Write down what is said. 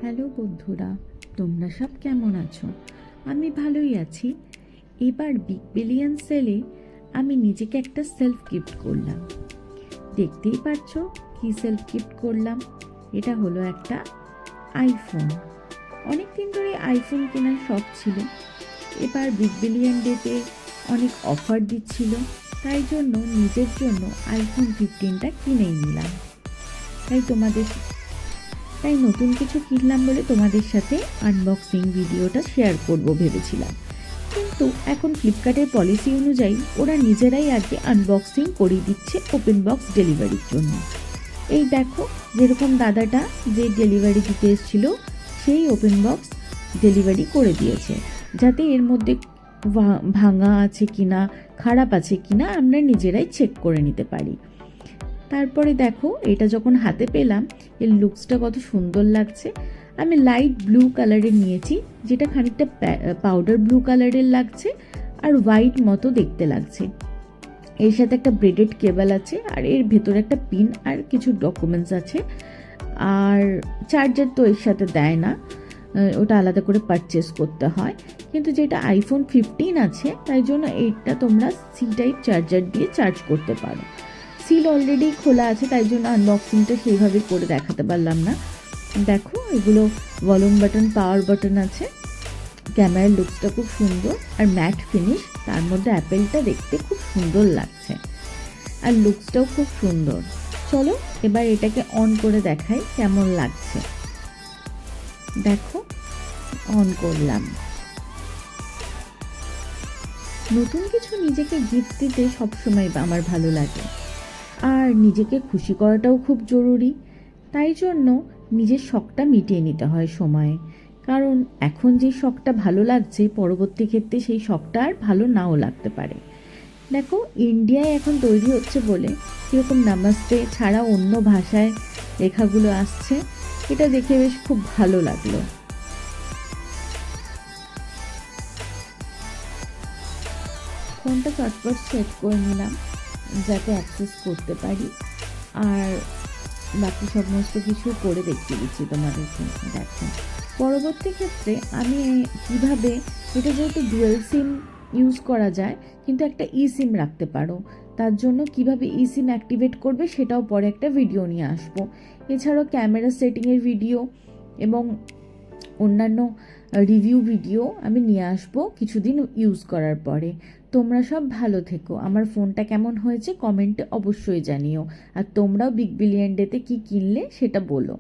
Hello বন্ধুরা, তোমরা সব কেমন আছো? আমি ভালোই আছি। এবার বিগ বিলিয়ন সেলে আমি নিজেকে একটা সেলফ গিফট করলাম। দেখতেই পাচ্ছ কি সেলফ গিফট করলাম। এটা হলো একটা আইফোন। অনেক দিন ধরে আইফোন কেনার শখ ছিল। এবার বিগ বিলিয়ন ডেতে অনেক অফার দিচ্ছিল, তাই জন্য নিজের জন্য আইফোন 15টা কিনেই নিলাম। তাই নতুন কিছু কিনলাম বলে তোমাদের সাথে আনবক্সিং ভিডিওটা শেয়ার করব ভেবেছিলাম, কিন্তু এখন ফ্লিপকার্টের পলিসি অনুযায়ী ওরা নিজেরাই আগে আনবক্সিং করিয়ে দিচ্ছে ওপেন বক্স ডেলিভারির জন্য। এই দেখো, যেরকম দাদাটা যে ডেলিভারি দিতে এসেছিল সেই ওপেন বক্স ডেলিভারি করে দিয়েছে, যাতে এর মধ্যে ভাঙা আছে কিনা, খারাপ আছে কিনা আমরা নিজেরাই চেক করে নিতে পারি। তারপরে দেখো, এটা যখন হাতে পেলাম এর লুকসটা কত সুন্দর লাগছে। আমি লাইট ব্লু কালারের নিয়েছি, যেটা খানিকটা পাউডার ব্লু কালারের লাগছে আর হোয়াইট মতো দেখতে লাগছে। এর সাথে একটা ব্রেডেড কেবল আছে, আর এর ভেতরে একটা পিন আর কিছু ডকুমেন্টস আছে। আর চার্জার তো এর সাথে দেয় না, ওটা আলাদা করে পারচেস করতে হয়। কিন্তু যেটা আইফোন 15 আছে, তাই জন্য এইটা তোমরা সি টাইপ চার্জার দিয়ে চার্জ করতে পারো। সিল অলরেডি খোলা আছে, তাই জন্য আনবক্সিংটা সেইভাবে করে দেখাতে পারলাম না। দেখো, এগুলো ভলিউম বাটন, পাওয়ার বাটন আছে। ক্যামেরার লুকসটা খুব সুন্দর আর ম্যাট ফিনিশ, তার মধ্যে অ্যাপেলটা দেখতে খুব সুন্দর লাগছে আর লুকসটাও খুব সুন্দর। চলো এবার এটাকে অন করে দেখাই কেমন লাগছে। দেখো, অন করলাম। নতুন কিছু নিজেকে গিফট দিতে সবসময় আমার ভালো লাগে, আর নিজেকে খুশি করাটাও খুব জরুরি। তাই জন্য নিজের শখটা মিটিয়ে নিতে হয় সময়ে, কারণ এখন যে শখটা ভালো লাগছে পরবর্তী ক্ষেত্রে সেই শখটা আর ভালো নাও লাগতে পারে। দেখো, ইন্ডিয়ায় এখন তৈরি হচ্ছে বলে কীরকম নামাস্তে ছাড়া অন্য ভাষায় লেখাগুলো আসছে, এটা দেখে বেশ খুব ভালো লাগলো। ফোনটা চটপট সেট করে নিলাম যাতে অ্যাক্সেস করতে পারি, আর বাকি সমস্ত কিছু করে দেখিয়ে দিচ্ছি তোমাদেরকে। দেখো, পরবর্তী ক্ষেত্রে আমি কিভাবে, এটা যেহেতু ডুয়েল সিম ইউজ করা যায় কিন্তু একটা ই সিম রাখতে পারো, তার জন্য কিভাবে ই সিম অ্যাক্টিভেট করবে সেটাও পরে একটা ভিডিও নিয়ে আসবো। এছাড়াও ক্যামেরা সেটিংয়ের ভিডিও এবং অন্যান্য রিভিউ ভিডিও আমি নিয়ে আসবো কিছুদিন ইউজ করার পরে। তোমরা সব ভালো থেকো। আমার ফোনটা কেমন হয়েছে কমেন্টে অবশ্যই জানিও, আর তোমরাও বিগ বিলিয়ন ডেতে কী কিনলে সেটা বলো।